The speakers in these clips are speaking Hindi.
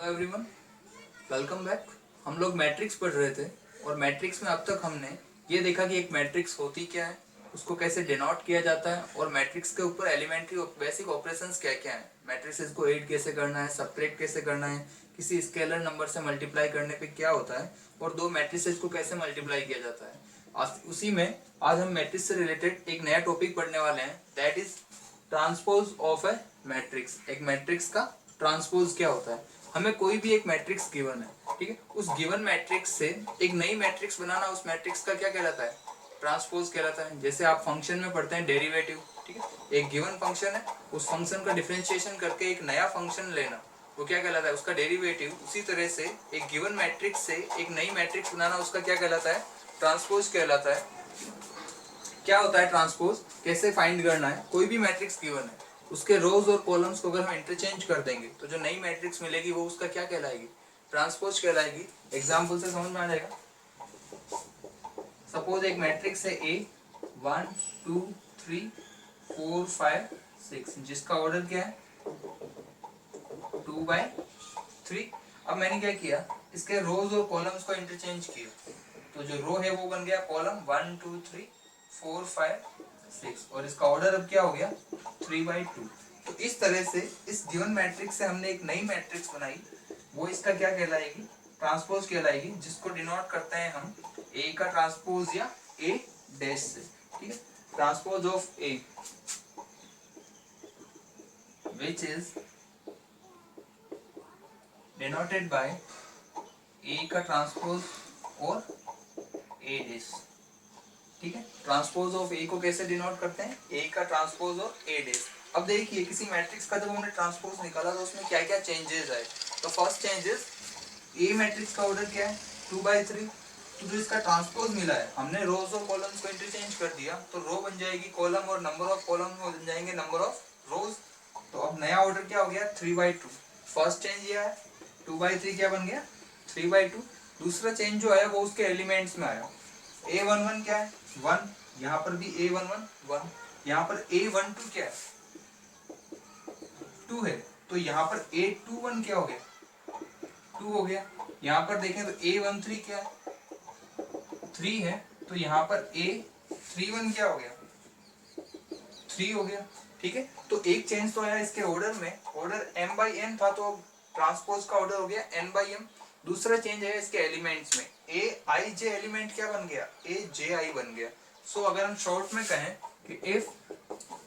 Hello everyone, welcome back. हम लोग मैट्रिक्स पढ़ रहे थे और मैट्रिक्स में अब तक हमने ये देखा कि एक मैट्रिक्स होती क्या है, उसको कैसे डिनोट किया जाता है और मैट्रिक्स के ऊपर एलिमेंट्री बेसिक ऑपरेशंस क्या क्या है, मैट्रिसेस को ऐड कैसे करना है, सबट्रैक्ट कैसे करना है, किसी स्केलर नंबर से मल्टीप्लाई करने पे क्या होता है और दो मैट्रिसेस को कैसे मल्टीप्लाई किया जाता है। उसी में आज हम मैट्रिक्स से रिलेटेड एक नया टॉपिक पढ़ने वाले हैं, that is transpose of A matrix. एक मैट्रिक्स का ट्रांसपोज क्या होता है। हमें कोई भी एक मैट्रिक्स गिवन है, ठीक है, उस गिवन मैट्रिक्स से एक नई मैट्रिक्स बनाना, उस मैट्रिक्स का क्या कहलाता है, ट्रांसपोज कहलाता है। जैसे आप फंक्शन में पढ़ते हैं डेरिवेटिव, ठीक है, एक गिवन फंक्शन है, उस फंक्शन का डिफरेंशिएशन करके एक नया फंक्शन लेना, वो क्या कहलाता है, उसका डेरिवेटिव। उसी तरह से एक गिवन मैट्रिक्स से एक नई मैट्रिक्स बनाना, उसका क्या कहलाता है, ट्रांसपोज कहलाता है। क्या होता है ट्रांसपोज, कैसे फाइंड करना है। कोई भी मैट्रिक्स गिवन है, उसके रोज और कॉलम्स को अगर हम इंटरचेंज कर देंगे तो जो नई मैट्रिक्स मिलेगी वो उसका क्या कहलाएगी, ट्रांसपोज कहलाएगी। एग्जाम्पल से समझ में आ जाएगा। सपोज एक मैट्रिक्स है ए 1 2 3 4 5 6, जिसका ऑर्डर क्या है 2/3। अब मैंने क्या किया, इसके रोज और कॉलम्स को इंटरचेंज किया, तो जो रो है वो बन गया कॉलम 1 2 3 4 5 6 और इसका ऑर्डर अब क्या हो गया 3/2। तो इस तरह से इस गिवन मैट्रिक्स से हमने एक नई मैट्रिक्स बनाई, वो इसका क्या कहलाएगी, ट्रांसपोज कहलाएगी, जिसको डिनोट करते हैं हम ए का ट्रांसपोज या ए डैश से। ठीक है, transpose of A which is denoted by A का ट्रांसपोज और ए डैश। ठीक है, ट्रांसपोज ऑफ ए को कैसे डिनोट करते हैं, ए का ट्रांसपोज और ए डैश। अब देखिए किसी मैट्रिक्स का जब हमने ट्रांसपोज निकाला तो उसमें क्या क्या चेंजेस आए। तो फर्स्ट चेंजेस, ए मैट्रिक्स का ऑर्डर क्या है 2/3, तो जो इसका ट्रांसपोज मिला है, हमने रोज और कॉलम्स को इंटरचेंज कर दिया, तो रो बन जाएगी कॉलम और नंबर ऑफ कॉलम बन जाएंगे नंबर ऑफ रोज। तो अब नया ऑर्डर क्या हो गया 3/2। फर्स्ट चेंज ये है, 2/3 क्या बन गया 3/2। दूसरा चेंज जो आया वो उसके एलिमेंट्स में आया। a11 क्या है 1, यहाँ पर भी a11 1, यहाँ पर a12 क्या है 2 है, तो यहाँ पर a21 क्या हो गया 2 हो गया। यहाँ पर देखें तो a13 क्या है 3 है, तो यहाँ पर a31 क्या हो गया 3 हो गया। ठीक है, तो एक चेंज तो आया इसके ऑर्डर में, ऑर्डर m/n था, तो ट्रांसपोज का ऑर्डर हो गया n/m। दूसरा चेंज है इसके एलिमेंट्स में, aij एलिमेंट क्या बन गया आई बन गया। सो अगर हम शॉर्ट में कहें कि if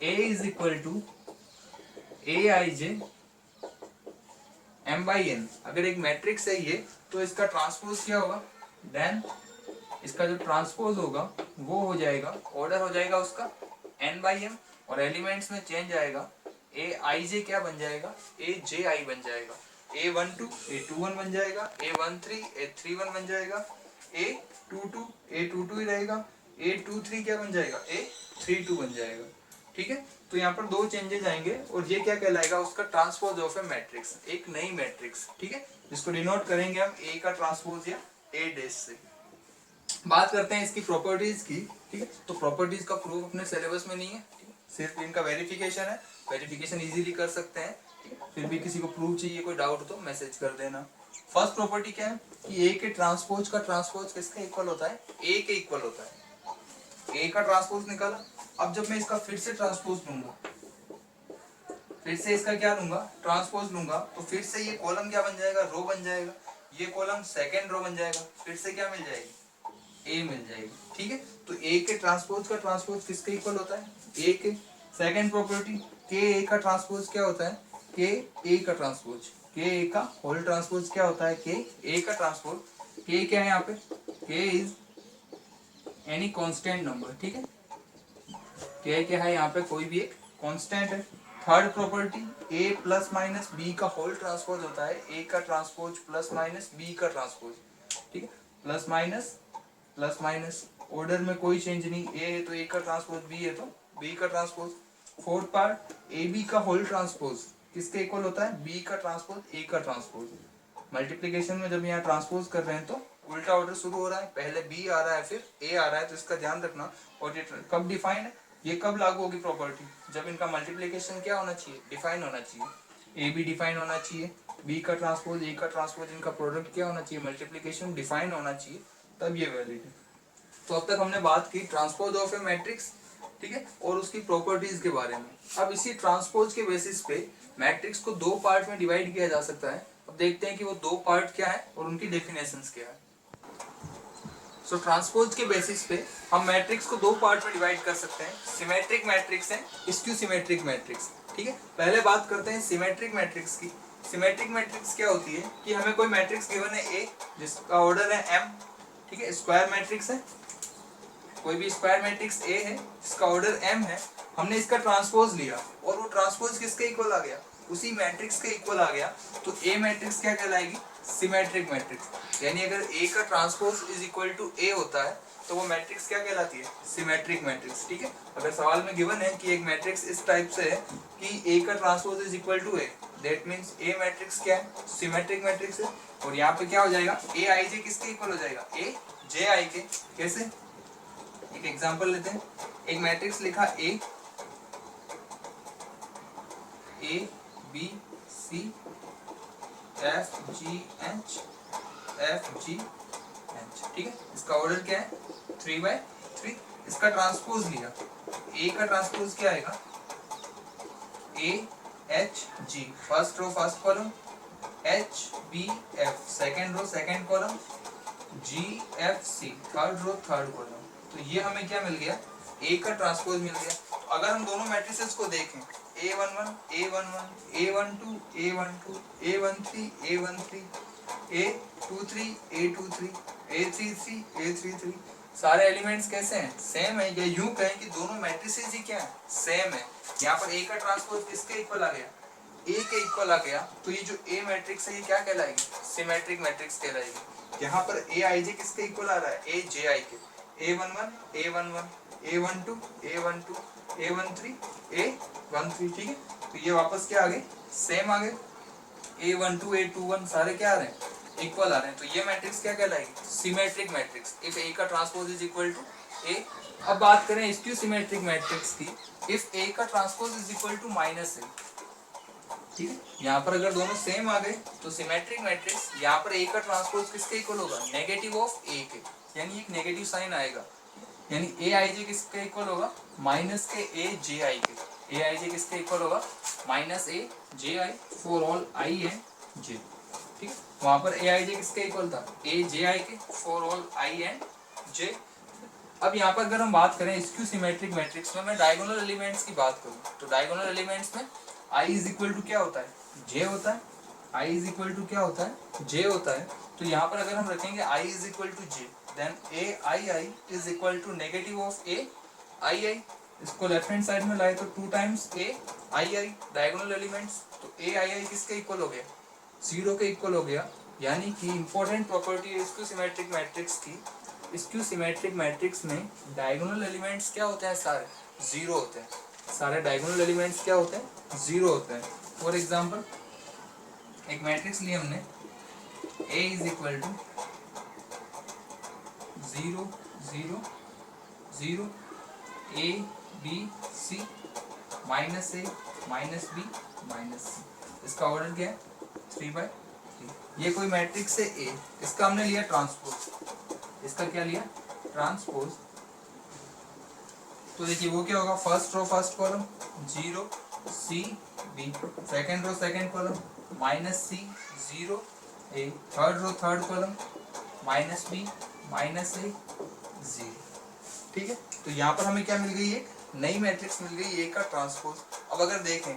a is equal to aij m/n, अगर एक मैट्रिक्स है ये, तो इसका ट्रांसपोज क्या होगा, देन इसका जो ट्रांसपोज होगा वो हो जाएगा, ऑर्डर हो जाएगा उसका n/m, और एलिमेंट्स में चेंज आएगा, aij क्या बन जाएगा aj बन जाएगा, a12 a21 बन जाएगा, a13 a31 बन जाएगा, a22 ही रहेगा, a23 क्या बन जाएगा a32 बन जाएगा। ठीक है, तो यहाँ पर दो चेंजेस आएंगे और ये क्या कहलाएगा, उसका ट्रांसपोज ऑफ ए मैट्रिक्स, एक नई मैट्रिक्स। ठीक है, जिसको डिनोट करेंगे हम ए का ट्रांसपोज या ए डैश से। बात करते हैं इसकी प्रॉपर्टीज की। ठीक है, तो प्रॉपर्टीज का प्रूफ अपने सिलेबस में नहीं है, सिर्फ इनका वेरिफिकेशन है, वेरिफिकेशन इजीली कर सकते हैं। फिर भी किसी को प्रूफ चाहिए, कोई डाउट तो मैसेज कर देना। फर्स्ट प्रॉपर्टी क्या है कि ए के ट्रांसपोज का ट्रांसपोज किसके इक्वल होता है, ए के इक्वल होता है। ए का ट्रांसपोज निकाला, अब जब मैं इसका फिर से ट्रांसपोज लूंगा, फिर से इसका क्या लूंगा ट्रांसपोज लूंगा, तो फिर से ये कॉलम क्या बन जाएगा रो बन जाएगा, ये कॉलम सेकेंड रो बन जाएगा, फिर से क्या मिल जाएगी ए मिल जाएगी। ठीक है, तो ए के ट्रांसपोज का ट्रांसपोज किसके इक्वल होता है, ए के। सेकेंड प्रॉपर्टी, के ए का ट्रांसपोज क्या होता है, के ए का ट्रांसपोज, के ए का होल ट्रांसपोज क्या होता है, के ए का ट्रांसपोज। के क्या है यहाँ पे, के इज एनी कांस्टेंट नंबर। ठीक है, के क्या है यहाँ पे, कोई भी एक कांस्टेंट है। थर्ड प्रॉपर्टी, ए प्लस माइनस बी का होल ट्रांसपोज होता है, ए का ट्रांसपोज प्लस माइनस बी का ट्रांसपोज। ठीक है, प्लस माइनस ऑर्डर में कोई चेंज नहीं, ए है तो ए का ट्रांसपोज, बी है तो बी का transpose. Fourth part, A B का होल ट्रांसपोज किसके इक्वल होता है, बी का ट्रांसपोज ए का ट्रांसपोज। मल्टीप्लीकेशन में जब यहाँ ट्रांसपोज कर रहे हैं तो उल्टा ऑर्डर शुरू हो रहा है, पहले बी आ रहा है फिर ए आ रहा है, तो इसका ध्यान रखना। और ये कब डिफाइन है, ये कब लागू होगी प्रॉपर्टी, जब इनका मल्टीप्लीकेशन क्या होना चाहिए, डिफाइन होना चाहिए। ए बी डिफाइन होना चाहिए, बी का ट्रांसपोज ए का ट्रांसपोज, इनका प्रोडक्ट क्या होना चाहिए, मल्टीप्लिकेशन डिफाइन होना चाहिए, तब ये वैलिड है। तो अब तक हमने बात की ट्रांसपोज ऑफ ए मैट्रिक्स, ठीक है, और उसकी प्रॉपर्टीज के बारे में। अब इसी ट्रांसपोज के बेसिस पे मैट्रिक्स को दो पार्ट में डिवाइड किया जा सकता है। अब देखते हैं कि वो दो पार्ट क्या है और उनकी डेफिनेशंस क्या है। सो ट्रांसपोज के बेसिस पे हम मैट्रिक्स को दो पार्ट में डिवाइड कर सकते हैं, सिमेट्रिक मैट्रिक्स है, स्क्यू सिमेट्रिक मैट्रिक्स, ठीक है। पहले बात करते हैं सिमेट्रिक मैट्रिक्स की। सिमेट्रिक मैट्रिक्स क्या होती है कि हमें कोई मैट्रिक्स गिवन है ए, जिसका ऑर्डर है m, ठीक है, स्क्वायर मैट्रिक्स है, कोई भी स्क्वायर मैट्रिक्स ए है जिसका ऑर्डर m है, हमने इसका ट्रांसपोज लिया और वो ट्रांसपोज किसके इक्वल आ गया, उसी मैट्रिक्स के इक्वल आ गया, तो ए मैट्रिक्स क्या कहलाएगी, सिमेट्रिक मैट्रिक्स। यानी अगर ए का ट्रांसपोज इज इक्वल टू ए होता है तो वो मैट्रिक्स क्या कहलाती है, सिमेट्रिक मैट्रिक्स, ठीक है। अगर सवाल में गिवन है कि एक मैट्रिक्स इस टाइप से है कि ए का transpose is equal to A, that means A matrix क्या है, सिमेट्रिक मैट्रिक्स है। और यहाँ पे क्या हो जाएगा, ए आई जे किसके इक्वल हो जाएगा, ए जे आई के। कैसे, एक एग्जांपल लेते हैं, एक मैट्रिक्स लिखा A B C F G H, ठीक है, इसका ऑर्डर क्या है 3/3। इसका ट्रांसपोज लिया, ए का ट्रांसपोज क्या आएगा, A H G first row first column, H B F second row second column, G F C third row third column. तो ये हमें क्या मिल गया, ए का ट्रांसपोज मिल गया। तो अगर हम दोनों मैट्रिसेस को देखें, A11, A11, A12, A12, A13, A13, A23, A23, A33, A33, सारे एलिमेंट्स कैसे हैं, सेम है। या यूं कहें कि दोनों मैट्रिसेस ही क्या है, सेम है। यहाँ पर ए का ट्रांसपोज किसके इक्वल आ गया, ए के इक्वल आ गया, तो ये जो ए मैट्रिक्स है ये क्या कहलाएगी, सिमेट्रिक मैट्रिक्स कहलाएगी। यहाँ पर ए आई जे किसके इक्वल आ रहा है, ए जे आई के, A11, A11, A12, A12, A13, A13, ठीक है। तो ये वापस क्या आ गए, सेम आ गए, A12, A21 सारे क्या आ रहे हैं, इक्वल आ रहे हैं। तो ये मैट्रिक्स क्या कहलाएगी, सिमेट्रिक मैट्रिक्स, इफ ए का transpose is equal to A. अब बात करें स्क्यू सिमेट्रिक मैट्रिक्स की, इफ ए का transpose is equal to -a, ठीक है। यहाँ पर अगर दोनों सेम आ गए तो सिमेट्रिक मैट्रिक्स, यहाँ पर ए का ट्रांसपोज किसके इक्वल होगा, नेगेटिव ऑफ ए के, यानी एक नेगेटिव साइन आएगा। यानी ए आई जे किसके इक्वल होगा, माइनस के ए जे आई के, ए आई जे किसके इक्वल होगा, minus A J I for all I and J, ठीक है। वहां पर ए आई जे किसके इक्वल था, ए जे आई के फॉर ऑल आई एंड जे। अब यहाँ पर अगर हम बात करें स्क्यू सिमेट्रिक मैट्रिक्स में, मैं डायगोनल एलिमेंट्स की बात करूँ तो डायगोनल एलिमेंट्स में आई इज इक्वल टू क्या होता है, जे होता है, आई इज इक्वल टू क्या होता है, जे होता है। तो यहाँ पर अगर हम रखेंगे I is equal to J, then A I I is equal to negative of A I I. इसको लेफ्ट हैंड साइड में लाए तो 2 times A I I diagonal elements, तो ए आई आई किसके इक्वल हो गया, 0 के इक्वल हो गया। यानी कि इंपॉर्टेंट प्रॉपर्टी है स्क्यू सिमेट्रिक मैट्रिक्स की, स्क्यू सिमेट्रिक मैट्रिक्स में डायगोनल एलिमेंट्स क्या होते हैं, सारे 0 होते हैं। सारे डायगोनल एलिमेंट्स क्या होते हैं, 0 होते हैं। फॉर एग्जांपल एक मैट्रिक्स लिया हमने, A is equal to 0 0 0 A B C minus A minus B minus C, इसका ऑर्डर क्या है 3/3। ये कोई मैट्रिक्स है A, इसका हमने लिया ट्रांसपोज, इसका क्या लिया, ट्रांसपोज। तो देखिए वो क्या होगा, first row first column 0 C B, second row second column minus C 0 A, third row third column minus B minus A 0, ठीक है। तो यहाँ पर हमें क्या मिल गई, एक नई मैट्रिक्स मिल गई, ए का ट्रांसपोज। अब अगर देखें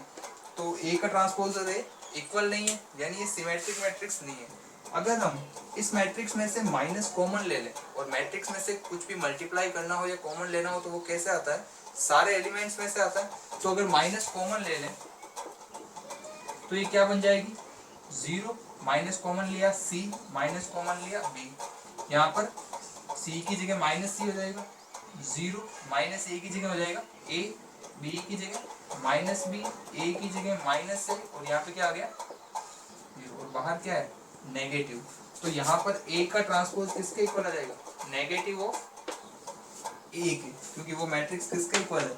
तो ए का ट्रांसपोज और ए इक्वल नहीं है, यानी ये सिमेट्रिक मैट्रिक्स नहीं है। अगर हम इस मैट्रिक्स में से माइनस कॉमन ले लें और मैट्रिक्स में से कुछ भी मल्टीप्लाई करना हो या कॉमन लेना हो तो वो कैसे आता है, सारे एलिमेंट्स में से आता है। तो अगर माइनस कॉमन ले लें तो ये क्या बन जाएगी, 0 माइनस कॉमन लिया C माइनस कॉमन लिया B, यहाँ पर C की जगह माइनस C हो जाएगा, 0 माइनस A की जगह हो जाएगा A, B की जगह माइनस B, A की जगह माइनस A, और यहाँ पे क्या आ गया, और बाहर क्या है नेगेटिव। तो यहाँ पर A का ट्रांसपोज किसके इक्वल आ जाएगा, नेगेटिव ऑफ A के, क्योंकि वो मैट्रिक्स किसके इक्वल है,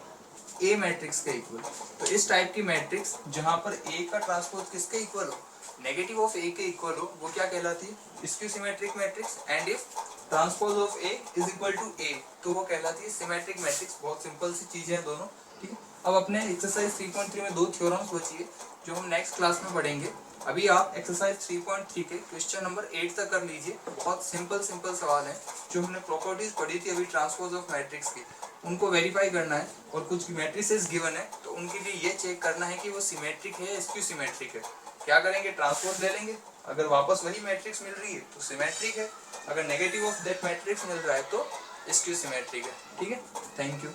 ए मैट्रिक्स के इक्वल। तो इस टाइप की मैट्रिक्स जहां पर ए का ट्रांसपोज किसके इक्वल हो, नेगेटिव ऑफ ए के इक्वल हो वो क्या कहलाती है skew symmetric matrix, and if transpose of A is equal to A तो वो कहलाती है सिमेट्रिक मैट्रिक्स। बहुत सिंपल सी चीजें हैं दोनों, ठीक है। अब अपने एक्सरसाइज 3.3 में 2 थ्योरम्स बची है जो हम नेक्स्ट क्लास में पढ़ेंगे। अभी आप एक्सरसाइज 3.3 के क्वेश्चन नंबर 8 तक कर लीजिए। बहुत सिंपल सवाल है जो हमने प्रॉपर्टीज पढ़ी थी अभी ट्रांसपोज ऑफ मैट्रिक्स की, उनको वेरीफाई करना है। और कुछ मैट्रिसेस गिवन है तो उनके लिए ये चेक करना है कि वो सिमेट्रिक है या स्क्यू सिमेट्रिक है। क्या करेंगे, ट्रांसपोज ले लेंगे, अगर वापस वही मैट्रिक्स मिल रही है तो सिमेट्रिक है, अगर नेगेटिव ऑफ दैट मैट्रिक्स मिल रहा है तो स्क्यू सिमेट्रिक है, ठीक है। Thank you.